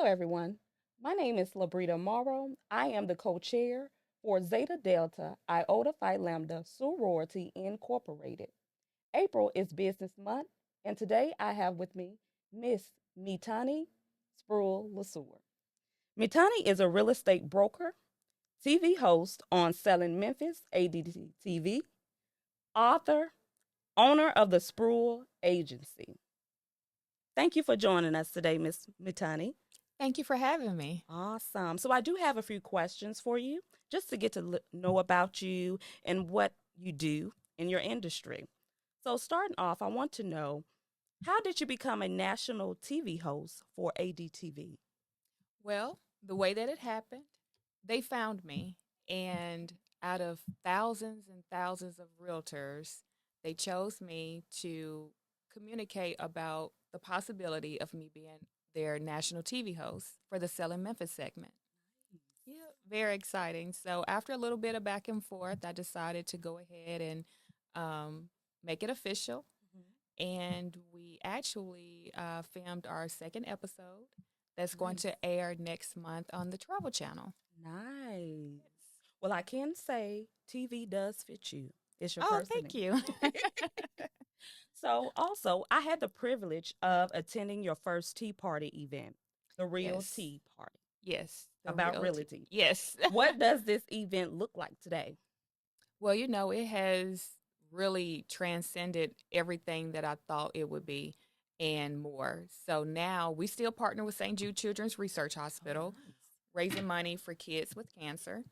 everyone. My name is Labrita Morrow. I am the co-chair for Zeta Delta Iota Phi Lambda Sorority Incorporated. April is Business Month, and today I have with me Miss Mitanní Spruill-LeSueur. Mitanní is a real estate broker, TV host on Selling Memphis ADT TV, author, owner of the Spruill Agency. Thank you for joining us today, Miss Mitanní. Thank you for having me. Awesome. So I do have a few questions for you just to get to know about you and what you do in your industry. So starting off, I want to know, how did you become a national TV host for ADTV? Well, the way that it happened, they found me, and out of thousands and thousands of realtors, they chose me to communicate about the possibility of me being their national TV host for the Selling Memphis segment. Yeah, very exciting. So after a little bit of back and forth, I decided to go ahead and make it official. And we actually filmed our second episode that's going Nice. to air next month on the Travel Channel. Nice. Well, I can say TV does fit you. It's your Oh, personality. thank you. So, also, I had the privilege of attending your first Tea Party event, the Real Yes. Tea Party, Yes. the about real realty. Yes. What does this event look like today? Well, it has really transcended everything that I thought it would be and more. So now we still partner with St. Jude Children's Research Hospital, Nice. raising money for kids with cancer,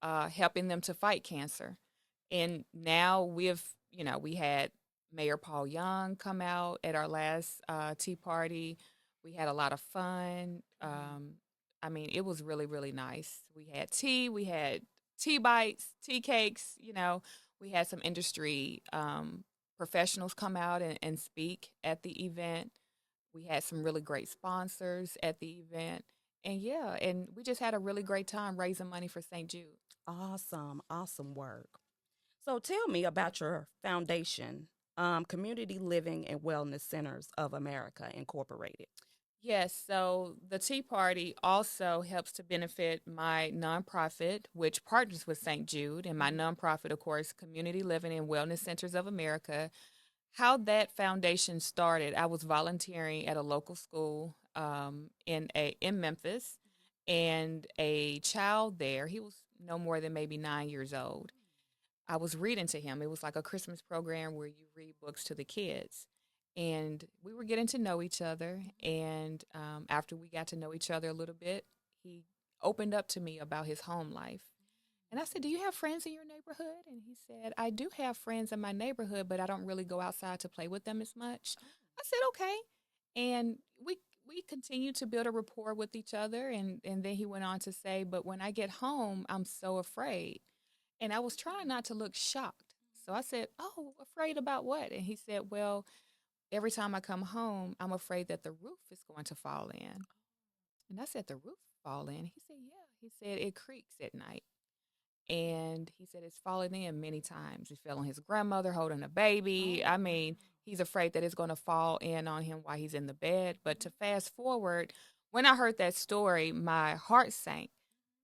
helping them to fight cancer. And now we had Mayor Paul Young come out at our last tea party. We had a lot of fun. It was really, really nice. We had tea, we had tea bites, tea cakes. We had some industry professionals come out and speak at the event. We had some really great sponsors at the event. And yeah, and we just had a really great time raising money for St. Jude. Awesome, awesome work. So tell me about your foundation, Community Living and Wellness Centers of America Incorporated. Yes, so the Tea Party also helps to benefit my nonprofit, which partners with St. Jude, and my nonprofit, of course, Community Living and Wellness Centers of America. How that foundation started, I was volunteering at a local school in Memphis, and a child there, he was no more than maybe 9 years old. I was reading to him. It was like a Christmas program where you read books to the kids. And we were getting to know each other. And after we got to know each other a little bit, he opened up to me about his home life. And I said, "Do you have friends in your neighborhood?" And he said, "I do have friends in my neighborhood, but I don't really go outside to play with them as much." I said, "Okay." And we continued to build a rapport with each other. And then he went on to say, "But when I get home, I'm so afraid." And I was trying not to look shocked. So I said, "Oh, afraid about what?" And he said, "Well, every time I come home, I'm afraid that the roof is going to fall in." And I said, "The roof fall in?" He said, "Yeah." He said, "It creaks at night." And he said it's fallen in many times. It fell on his grandmother holding a baby. He's afraid that it's going to fall in on him while he's in the bed. But to fast forward, when I heard that story, my heart sank.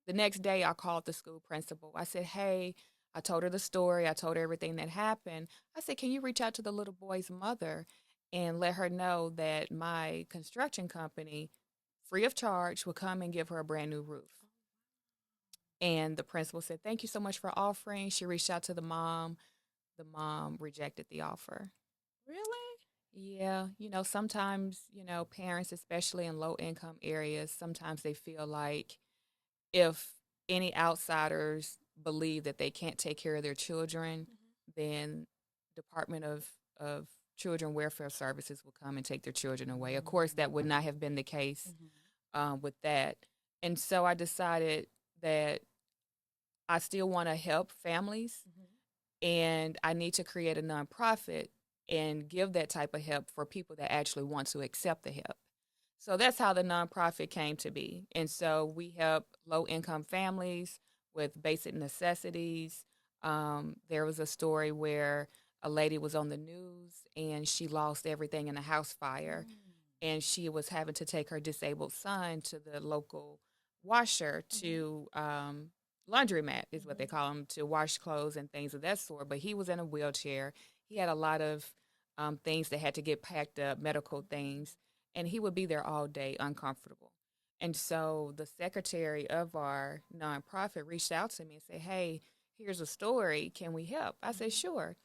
The next day, I called the school principal. I said, "Hey," I told her the story. I told her everything that happened. I said, "Can you reach out to the little boy's mother and let her know that my construction company, free of charge, will come and give her a brand new roof?" And the principal said, "Thank you so much for offering." She reached out to the mom. The mom rejected the offer. Really? Yeah, sometimes, parents, especially in low income areas, sometimes they feel like if any outsiders believe that they can't take care of their children, then Department of Children Welfare Services will come and take their children away. Of course, that would not have been the case with that. And so I decided that I still want to help families, and I need to create a nonprofit and give that type of help for people that actually want to accept the help. So that's how the nonprofit came to be. And so we help low income families with basic necessities. There was a story where a lady was on the news and she lost everything in a house fire. and she was having to take her disabled son to the local washer to laundromat is what they call them, to wash clothes and things of that sort. But he was in a wheelchair. He had a lot of things that had to get packed up, medical things, and he would be there all day uncomfortable. And so the secretary of our nonprofit reached out to me and said, "Hey, here's a story. Can we help?" I said, "Sure."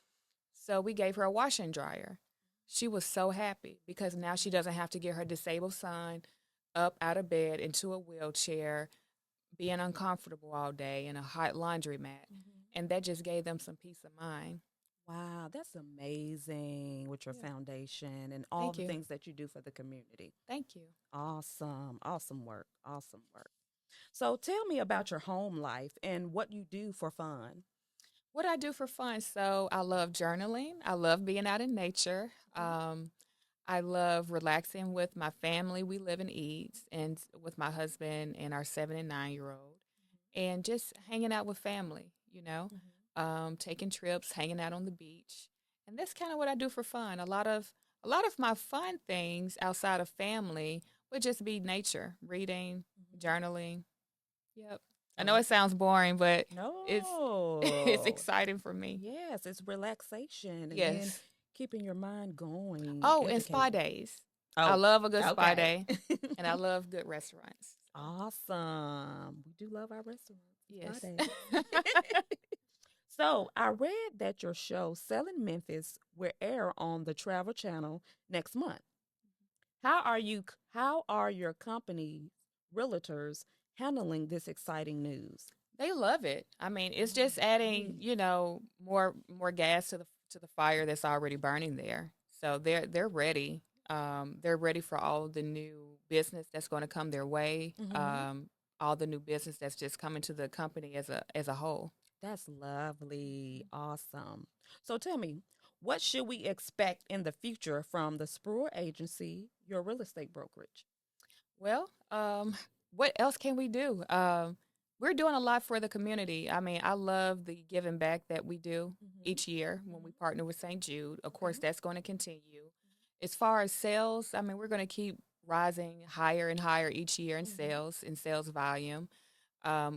So we gave her a washer and dryer. She was so happy because now she doesn't have to get her disabled son up out of bed into a wheelchair, being uncomfortable all day in a hot laundromat. And that just gave them some peace of mind. Wow, that's amazing with your Yeah. foundation and all Thank the you. things that you do for the community. Thank you. Awesome. Awesome work. Awesome work. So tell me about your home life and what you do for fun. What I do for fun? So I love journaling. I love being out in nature. I love relaxing with my family. We live in Eads and with my husband and our 7 and 9 year old, and just hanging out with family, taking trips, hanging out on the beach. And that's kind of what I do for fun. A lot of my fun things outside of family would just be nature, reading, journaling. Yep. I know Um, it sounds boring, but it's it's no. exciting for me. Yes, it's relaxation and then Yes. keeping your mind going, Oh, and spa educating. days. I Oh, love a good spa okay. day, and I love good restaurants. Awesome. We do love our restaurants and spa Yes. days. So I read that your show, Selling Memphis, will air on the Travel Channel next month. How are your company's realtors handling this exciting news? They love it. I mean, it's just adding, Great. more gas to the fire that's already burning there. So they're ready. They're ready for all the new business that's going to come their way. Mm-hmm. All the new business that's just coming to the company as a whole. That's lovely. Awesome. So tell me, what should we expect in the future from the Spruill Agency, your real estate brokerage? Well, what else can we do? We're doing a lot for the community. I mean, I love the giving back that we do Mm-hmm. each year when we partner with St. Jude. Of course, Okay. that's going to continue. As far as sales, I mean, we're going to keep rising higher and higher each year Mm-hmm. in sales volume.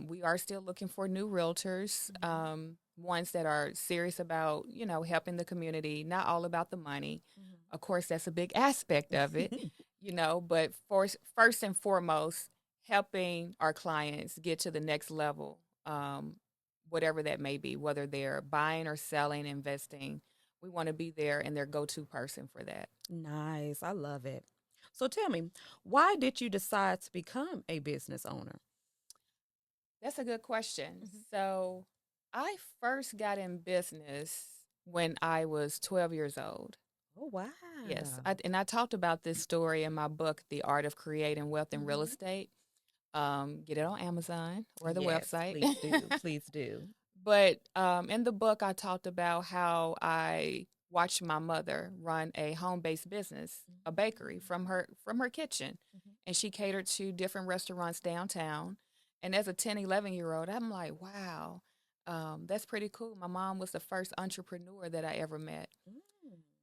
We are still looking for new realtors, Mm-hmm. ones that are serious about, helping the community, not all about the money. Of course, that's a big aspect of it, Mm-hmm. but first and foremost, helping our clients get to the next level, whatever that may be, whether they're buying or selling, investing. We want to be there and their go to person for that. Nice. I love it. So tell me, why did you decide to become a business owner? That's a good question. Mm-hmm. So, I first got in business when I was 12 years old. Oh, wow. Yes. And I talked about this story in my book, The Art of Creating Wealth in Real Mm-hmm. Estate. Get it on Amazon or the Yes, website. please do. Please do. But in the book, I talked about how I watched my mother run a home-based business, a bakery from her kitchen, Mm-hmm. and she catered to different restaurants downtown. And as a 10, 11-year-old, I'm like, wow, that's pretty cool. My mom was the first entrepreneur that I ever met. Mm.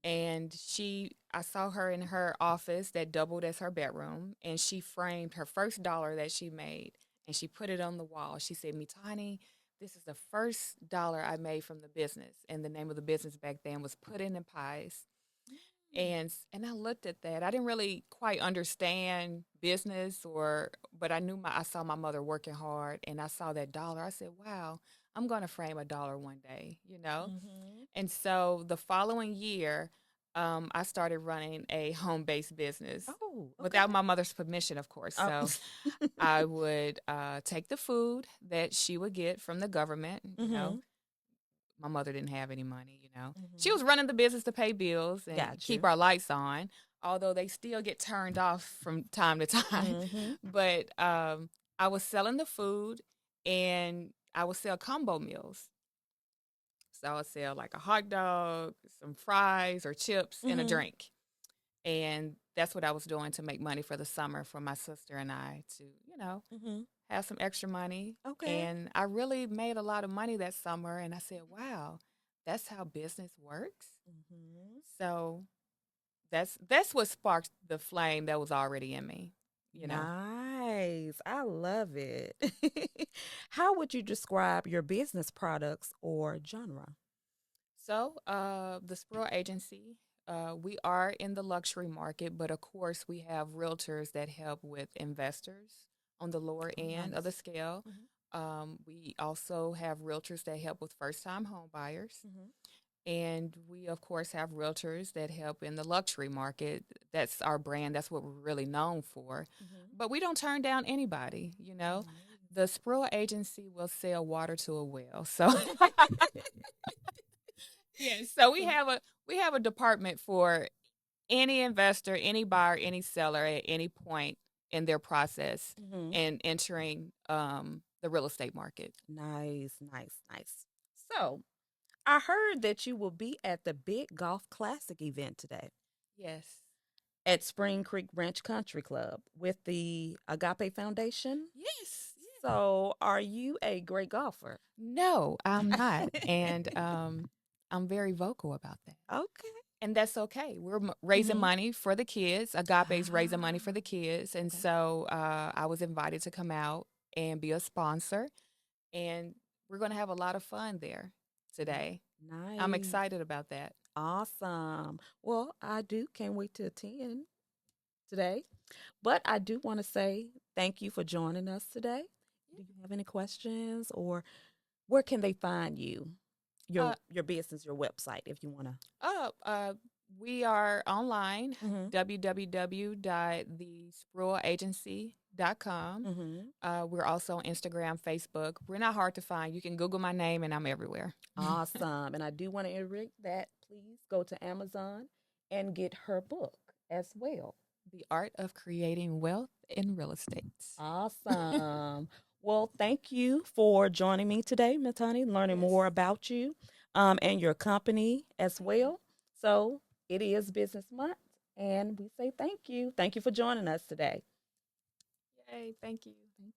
And I saw her in her office that doubled as her bedroom, and she framed her first dollar that she made, and she put it on the wall. She said, "Mitanní, this is the first dollar I made from the business." And the name of the business back then was Pudding and Pies. And I looked at that. I didn't really quite understand business, but I saw my mother working hard, and I saw that dollar. I said, "Wow, I'm going to frame a dollar one day." Mm-hmm. And so the following year, I started running a home-based business Oh, okay. without my mother's permission, of course. Oh. So I would take the food that she would get from the government. Mm-hmm. My mother didn't have any money. She Mm-hmm. was running the business to pay bills and Got keep you. our lights on, although they still get turned off from time to time. Mm-hmm. But I was selling the food, and I would sell combo meals. So I would sell like a hot dog, some fries or chips, and a Mm-hmm. drink. And that's what I was doing to make money for the summer for my sister and I to Mm-hmm. have some extra money. Okay. And I really made a lot of money that summer. And I said, wow, that's how business works. Mm-hmm. So that's what sparked the flame that was already in me, you know. Nice. I love it. How would you describe your business products or genre? So, the Spruill Agency, we are in the luxury market, but of course, we have realtors that help with investors on the lower Oh, end of the nice. scale. Hmm. We also have realtors that help with first time home buyers. Hmm. And we, of course, have realtors that help in the luxury market. That's our brand. That's what we're really known for. Hmm. But we don't turn down anybody, you know. Nice. The Spruill Agency will sell water to a well. So yes, so we have a department for any investor, any buyer, any seller at any point in their process Hmm. and entering the real estate market. Nice, nice, nice. So, I heard that you will be at the Big Golf Classic event today Yes. at Spring Creek Ranch Country Club with the Agape Foundation. Yes. So, are you a great golfer? No, I'm not. And I'm very vocal about that. Okay. And that's okay. We're raising Hmm. money for the kids. Agape's raising money for Ah, the kids. And okay. so I was invited to come out and be a sponsor. And we're going to have a lot of fun there today. I'm Nice. excited about that. Awesome. Well, I do can't wait to attend today. But I do want to say thank you for joining us today. Do you have any questions or where can they find you? Uh, Your business, your website if you want to. oh, we are online, Mhm. www.thespruillagency.com. Mhm. We're also on Instagram, Facebook. We're not hard to find. You can Google my name and I'm everywhere. Awesome. And I do want to iterate that please go to Amazon and get her book as well. The Art of Creating Wealth in Real Estate. Awesome. Well, thank you for joining me today, Mitanní, learning Yes. more about you and your company as Thank you. well. So it is Business Month, and we say thank you. Thank you for joining us today. Yay. Thank you.